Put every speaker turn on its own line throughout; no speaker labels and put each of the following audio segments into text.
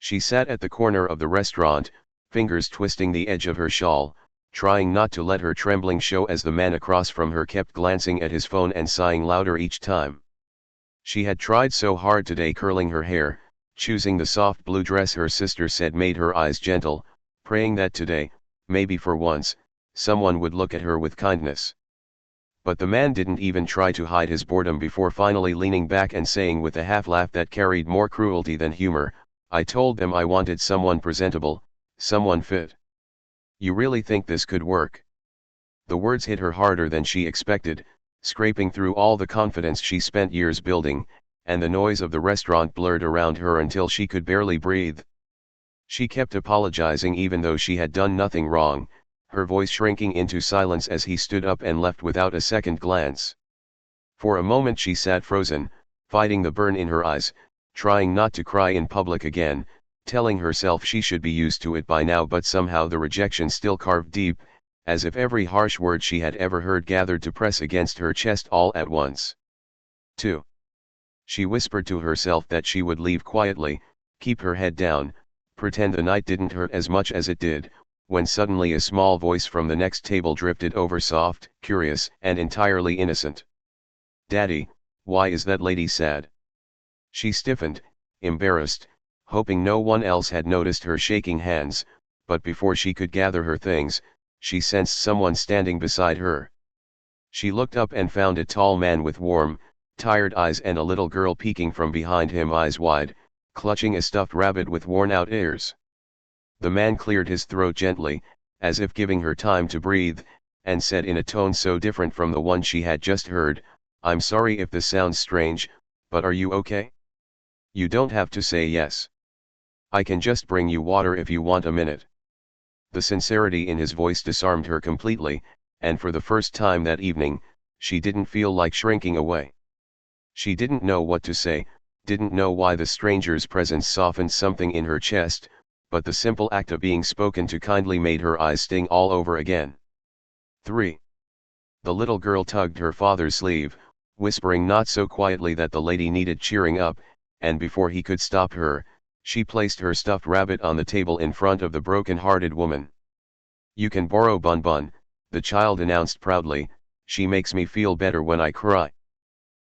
She sat at the corner of the restaurant, fingers twisting the edge of her shawl, trying not to let her trembling show as the man across from her kept glancing at his phone and sighing louder each time. She had tried so hard today curling her hair, choosing the soft blue dress her sister said made her eyes gentle, praying that today, maybe for once, someone would look at her with kindness. But the man didn't even try to hide his boredom before finally leaning back and saying with a half laugh that carried more cruelty than humor, "I told them I wanted someone presentable, someone fit. You really think this could work?" The words hit her harder than she expected, scraping through all the confidence she spent years building, and the noise of the restaurant blurred around her until she could barely breathe. She kept apologizing even though she had done nothing wrong, her voice shrinking into silence as he stood up and left without a second glance. For a moment she sat frozen, fighting the burn in her eyes, trying not to cry in public again, telling herself she should be used to it by now, but somehow the rejection still carved deep, as if every harsh word she had ever heard gathered to press against her chest all at once. 2. She whispered to herself that she would leave quietly, keep her head down, pretend the night didn't hurt as much as it did, when suddenly a small voice from the next table drifted over, soft, curious, and entirely innocent. "Daddy, why is that lady sad?" She stiffened, embarrassed, hoping no one else had noticed her shaking hands, but before she could gather her things, she sensed someone standing beside her. She looked up and found a tall man with warm, tired eyes and a little girl peeking from behind him, eyes wide, clutching a stuffed rabbit with worn-out ears. The man cleared his throat gently, as if giving her time to breathe, and said in a tone so different from the one she had just heard, "I'm sorry if this sounds strange, but are you okay? You don't have to say yes. I can just bring you water if you want a minute." The sincerity in his voice disarmed her completely, and for the first time that evening, she didn't feel like shrinking away. She didn't know what to say, didn't know why the stranger's presence softened something in her chest, but the simple act of being spoken to kindly made her eyes sting all over again. 3. The little girl tugged her father's sleeve, whispering not so quietly that the lady needed cheering up, and before he could stop her, she placed her stuffed rabbit on the table in front of the broken-hearted woman. "You can borrow Bun Bun," the child announced proudly, "she makes me feel better when I cry."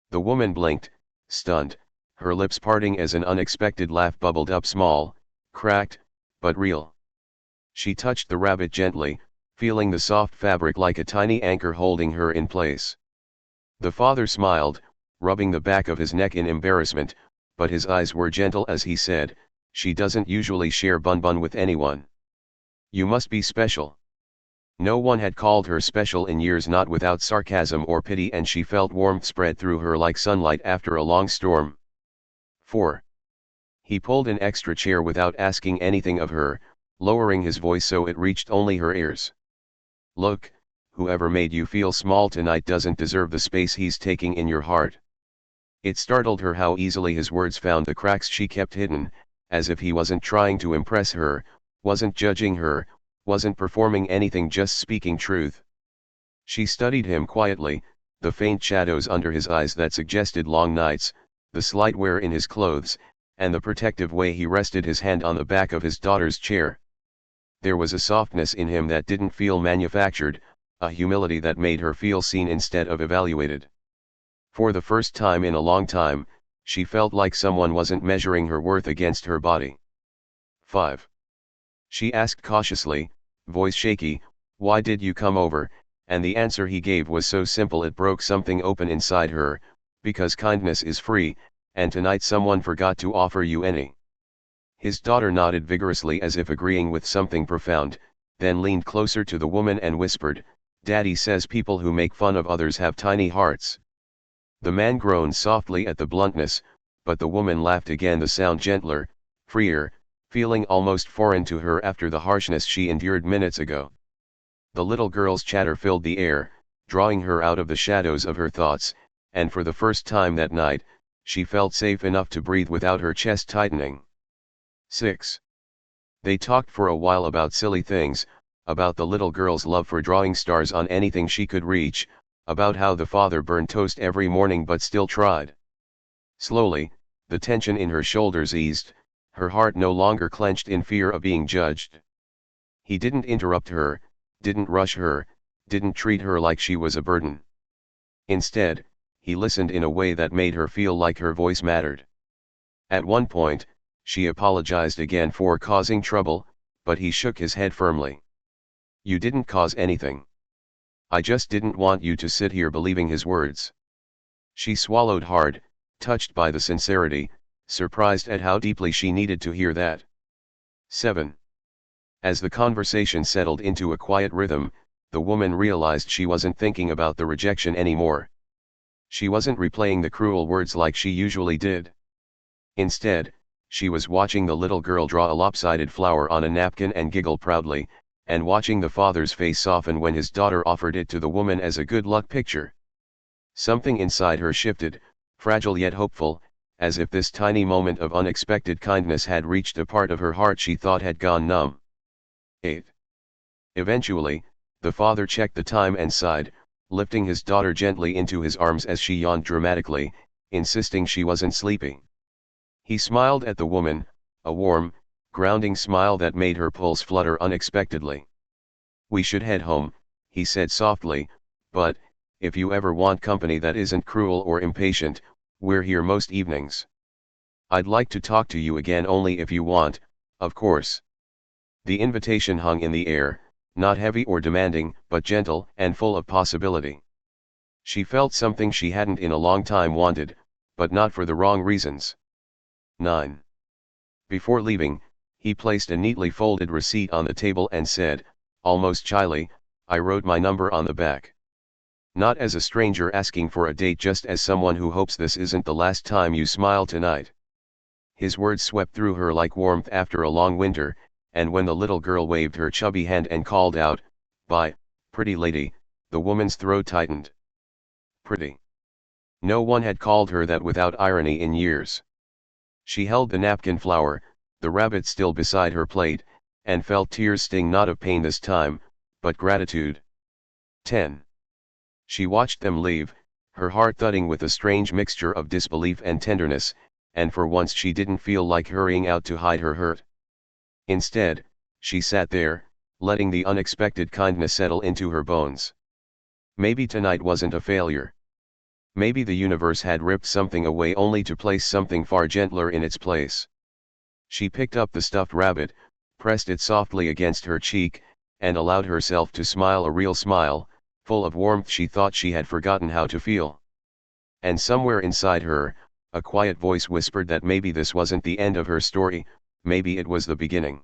The woman blinked, stunned, her lips parting as an unexpected laugh bubbled up, small, cracked, but real. She touched the rabbit gently, feeling the soft fabric like a tiny anchor holding her in place. The father smiled, rubbing the back of his neck in embarrassment, but his eyes were gentle as he said, "She doesn't usually share Bun Bun with anyone. You must be special." No one had called her special in years, not without sarcasm or pity, and she felt warmth spread through her like sunlight after a long storm. 4. He pulled an extra chair without asking anything of her, lowering his voice so it reached only her ears. "Look, whoever made you feel small tonight doesn't deserve the space he's taking in your heart." It startled her how easily his words found the cracks she kept hidden, as if he wasn't trying to impress her, wasn't judging her, wasn't performing anything, just speaking truth. She studied him quietly, the faint shadows under his eyes that suggested long nights, the slight wear in his clothes, and the protective way he rested his hand on the back of his daughter's chair. There was a softness in him that didn't feel manufactured, a humility that made her feel seen instead of evaluated. For the first time in a long time, she felt like someone wasn't measuring her worth against her body. 5. She asked cautiously, voice shaky, "Why did you come over?" And the answer he gave was so simple it broke something open inside her, "Because kindness is free, and tonight someone forgot to offer you any." His daughter nodded vigorously as if agreeing with something profound, then leaned closer to the woman and whispered, "Daddy says people who make fun of others have tiny hearts." The man groaned softly at the bluntness, but the woman laughed again, the sound gentler, freer, feeling almost foreign to her after the harshness she endured minutes ago. The little girl's chatter filled the air, drawing her out of the shadows of her thoughts, and for the first time that night, she felt safe enough to breathe without her chest tightening. 6. They talked for a while about silly things, about the little girl's love for drawing stars on anything she could reach, about how the father burned toast every morning but still tried. Slowly, the tension in her shoulders eased, her heart no longer clenched in fear of being judged. He didn't interrupt her, didn't rush her, didn't treat her like she was a burden. Instead, he listened in a way that made her feel like her voice mattered. At one point, she apologized again for causing trouble, but he shook his head firmly. "You didn't cause anything. I just didn't want you to sit here believing his words." She swallowed hard, touched by the sincerity, surprised at how deeply she needed to hear that. 7. As the conversation settled into a quiet rhythm, the woman realized she wasn't thinking about the rejection anymore. She wasn't replaying the cruel words like she usually did. Instead, she was watching the little girl draw a lopsided flower on a napkin and giggle proudly, and watching the father's face soften when his daughter offered it to the woman as a good luck picture. Something inside her shifted, fragile yet hopeful, as if this tiny moment of unexpected kindness had reached a part of her heart she thought had gone numb. 8. Eventually, the father checked the time and sighed, lifting his daughter gently into his arms as she yawned dramatically, insisting she wasn't sleeping. He smiled at the woman, a warm, grounding smile that made her pulse flutter unexpectedly. "We should head home," he said softly, "but, if you ever want company that isn't cruel or impatient, we're here most evenings. I'd like to talk to you again only if you want, of course." The invitation hung in the air, not heavy or demanding, but gentle and full of possibility. She felt something she hadn't in a long time wanted, but not for the wrong reasons. 9. Before leaving, he placed a neatly folded receipt on the table and said, almost shyly, "I wrote my number on the back. Not as a stranger asking for a date, just as someone who hopes this isn't the last time you smile tonight." His words swept through her like warmth after a long winter, and when the little girl waved her chubby hand and called out, "Bye, pretty lady," the woman's throat tightened. Pretty. No one had called her that without irony in years. She held the napkin flower, the rabbit still beside her plate, and felt tears sting, not of pain this time, but gratitude. 10. She watched them leave, her heart thudding with a strange mixture of disbelief and tenderness, and for once she didn't feel like hurrying out to hide her hurt. Instead, she sat there, letting the unexpected kindness settle into her bones. Maybe tonight wasn't a failure. Maybe the universe had ripped something away only to place something far gentler in its place. She picked up the stuffed rabbit, pressed it softly against her cheek, and allowed herself to smile, a real smile, full of warmth she thought she had forgotten how to feel. And somewhere inside her, a quiet voice whispered that maybe this wasn't the end of her story, maybe it was the beginning.